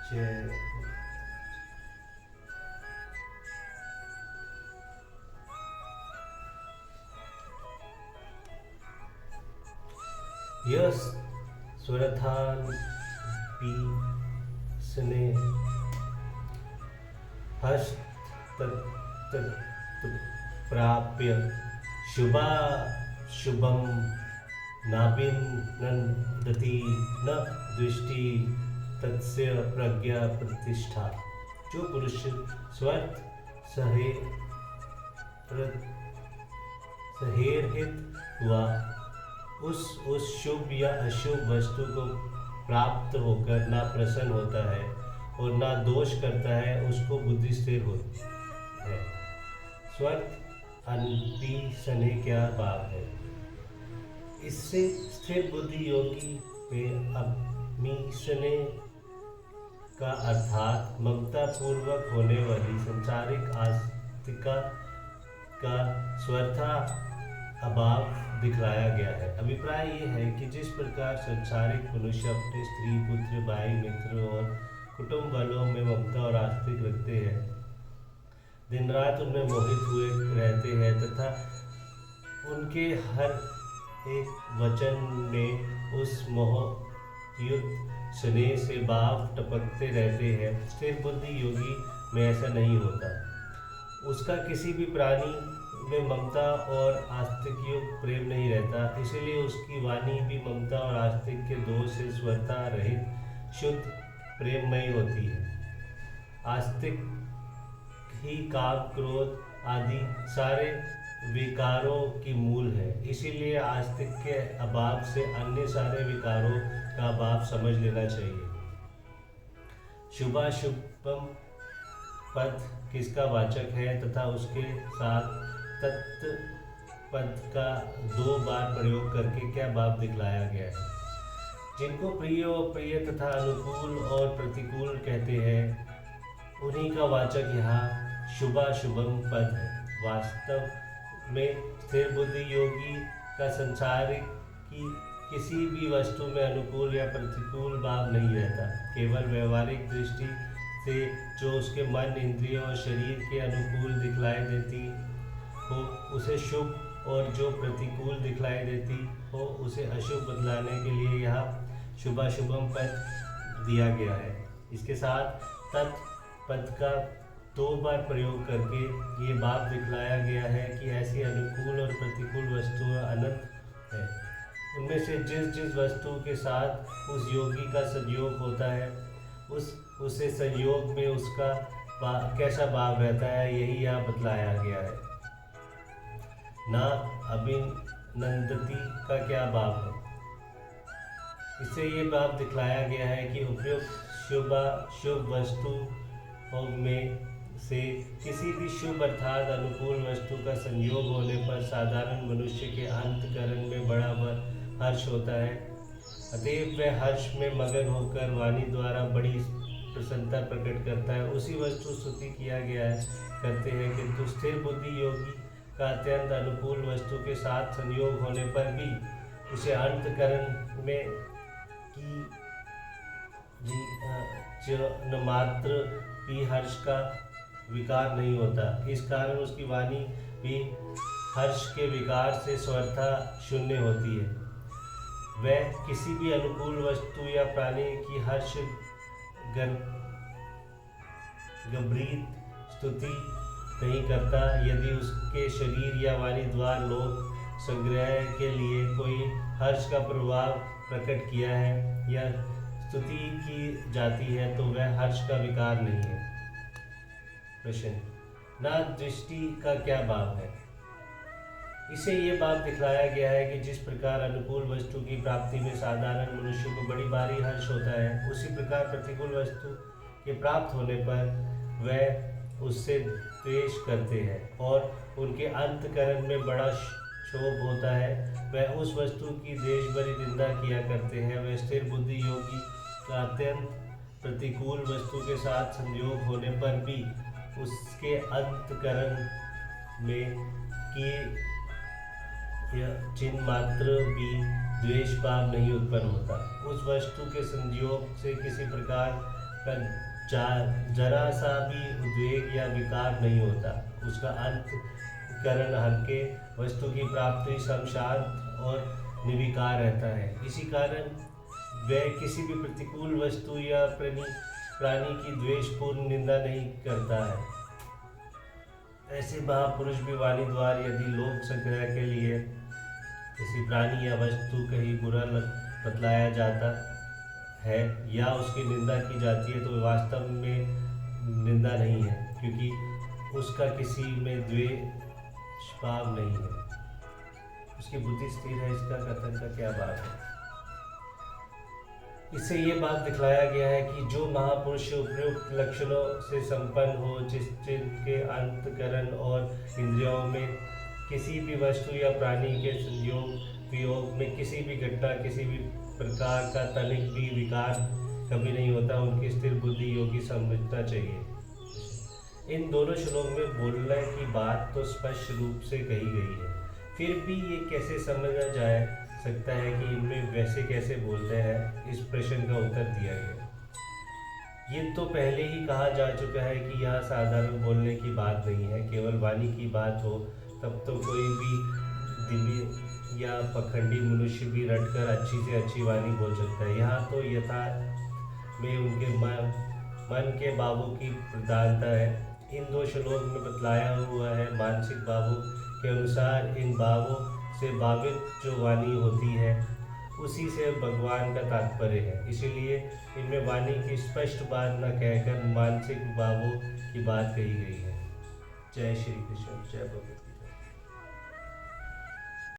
जय। यह स्वरथान पी सने हस्त प्राप्य शुभा शुभम नाभिनंदति न दृष्टि तत्स्य प्रज्ञा प्रतिष्ठा। जो पुरुष स्वर्थ सहे सहेरहित हुआ उस शुभ या अशुभ वस्तु को प्राप्त होकर ना प्रसन्न होता है और ना दोष करता है, उसको बुद्धि स्थिर होती है। स्वर्थ अनपी सने क्या भाव है? इससे स्थिर बुद्धि योगी में अमीशने का अर्थात ममता पूर्वक होने वाली संसारिक आस्तिका का स्वर्था अभाव दिखलाया गया है। अभिप्राय ये है कि जिस प्रकार संसारिक मनुष्य अपने स्त्री पुत्र भाई मित्र और कुटुंब वालों में ममता और आस्तिक रखते हैं, दिन रात उनमें मोहित हुए रहते हैं तथा उनके हर एक वचन में उस मोहयुक्त स्नेह से भाव टपकते रहते हैं, स्थिर बुद्धि योगी में ऐसा नहीं होता। उसका किसी भी प्राणी में ममता और आस्तिक युक्त प्रेम नहीं रहता, इसीलिए उसकी वाणी भी ममता और आस्तिक के दोष से स्वरता रहित शुद्ध प्रेममयी होती है। आस्तिक ही काम क्रोध आदि सारे विकारों की मूल है, इसीलिए आस्तिक के अभाव से अन्य सारे विकारों का अभाव समझ लेना चाहिए। शुभाशुभम पद किसका वाचक है तथा उसके साथ तत् पद का 2 बार प्रयोग करके क्या भाव दिखलाया गया है? जिनको प्रिय और प्रिय तथा अनुकूल और प्रतिकूल कहते हैं, उन्हीं का वाचक यहाँ शुभाशुभम पद है। वास्तव में स्थिर बुद्धि योगी का संसारिक की किसी भी वस्तु में अनुकूल या प्रतिकूल भाव नहीं रहता। केवल व्यवहारिक दृष्टि से जो उसके मन इंद्रियों और शरीर के अनुकूल दिखलाई देती हो उसे शुभ, और जो प्रतिकूल दिखलाई देती हो उसे अशुभ बतलाने के लिए यह शुभाशुभम पद दिया गया है। इसके साथ तत् पद का 2 बार प्रयोग करके ये भाव दिखलाया गया है कि ऐसी अनुकूल और प्रतिकूल वस्तुएं अनंत है। उनमें से जिस जिस वस्तु के साथ उस योगी का संयोग होता है, उसे संयोग में उसका कैसा भाव रहता है, यही यहाँ बतलाया गया है। ना अभिनंदती का क्या भाव है? इससे ये भाव दिखलाया गया है कि उपयुक्त शुभ वस्तु में से किसी भी शुभ अर्थात अनुकूल वस्तु का संयोग होने पर साधारण मनुष्य के अंतकरण में बड़ा हर्ष होता है। अतएव वह हर्ष में मगन होकर वाणी द्वारा बड़ी प्रसन्नता प्रकट करता है। उसी वस्तु स्तुति किया गया है करते हैं, किंतु स्थिर बुद्धि योगी का अत्यंत अनुकूल वस्तु के साथ संयोग होने पर भी उसे अंतकरण में की मात्र भी हर्ष का विकार नहीं होता। इस कारण उसकी वाणी भी हर्ष के विकार से स्वरता शून्य होती है। वह किसी भी अनुकूल वस्तु या प्राणी की हर्ष गंभीर स्तुति नहीं करता। यदि उसके शरीर या वाणी द्वारा लोक संग्रह के लिए कोई हर्ष का प्रभाव प्रकट किया है या स्तुति की जाती है तो वह हर्ष का विकार नहीं है। प्रश्न, ना दृष्टि का क्या भाव है? इसे ये भाव दिखलाया गया है कि जिस प्रकार अनुकूल वस्तु की प्राप्ति में साधारण मनुष्य को बड़ी भारी हर्ष होता है, उसी प्रकार प्रतिकूल वस्तु के प्राप्त होने पर वह उससे द्वेष करते हैं और उनके अंतकरण में बड़ा क्षोभ होता है। वह उस वस्तु की देश भरी निंदा किया करते हैं। वह स्थिर बुद्धि योगी का अत्यंत प्रतिकूल वस्तु के साथ संयोग होने पर भी उसके अंतकरण में किए चिन्ह मात्र भी द्वेष भाव नहीं उत्पन्न होता। उस वस्तु के संयोग से किसी प्रकार का जरा सा भी उद्वेग या विकार नहीं होता। उसका अंतःकरण हल्के वस्तु की प्राप्ति सम शांत और निर्विकार रहता है। इसी कारण वह किसी भी प्रतिकूल वस्तु या प्राणी की द्वेषपूर्ण निंदा नहीं करता है। ऐसे महापुरुष भी वाणी द्वारा यदि लोक संग्रह के लिए किसी प्राणी या वस्तु कहीं बुरा बतलाया जाता है या उसकी निंदा की जाती है तो वास्तव में निंदा नहीं है, क्योंकि उसका किसी में द्वेष भाव नहीं है, उसकी बुद्धि स्थिर है। इसका कथन का क्या बात है? इससे ये बात दिखलाया गया है कि जो महापुरुष उपयुक्त लक्षणों से संपन्न हो, जिसके अंतःकरण और इंद्रियों में किसी भी वस्तु या प्राणी के संयोग वियोग में किसी भी घटना किसी भी प्रकार का तनिक भी विकार कभी नहीं होता, उनकी स्थिर बुद्धि योगी समझना चाहिए। इन दोनों श्लोक में बोलने की बात तो स्पष्ट रूप से कही गई है, फिर भी ये कैसे समझा जा सकता है कि इनमें वैसे कैसे बोलते हैं, इस प्रश्न का उत्तर दिया गया। ये तो पहले ही कहा जा चुका है कि यह साधारण बोलने की बात नहीं है। केवल वाणी की बात हो तब तो कोई भी दिव्य या पखंडी मनुष्य भी रटकर अच्छी से अच्छी वाणी बोल सकता है। यहाँ तो यथार्थ में उनके मन के भावों की प्रधानता है। इन दो श्लोक में बतलाया हुआ है मानसिक भावों के अनुसार इन भावों से भावित जो वाणी होती है उसी से भगवान का तात्पर्य है। इसीलिए इनमें वाणी की स्पष्ट बात न कहकर मानसिक भावों की बात कही गई है। जय श्री कृष्ण, जय भगवत।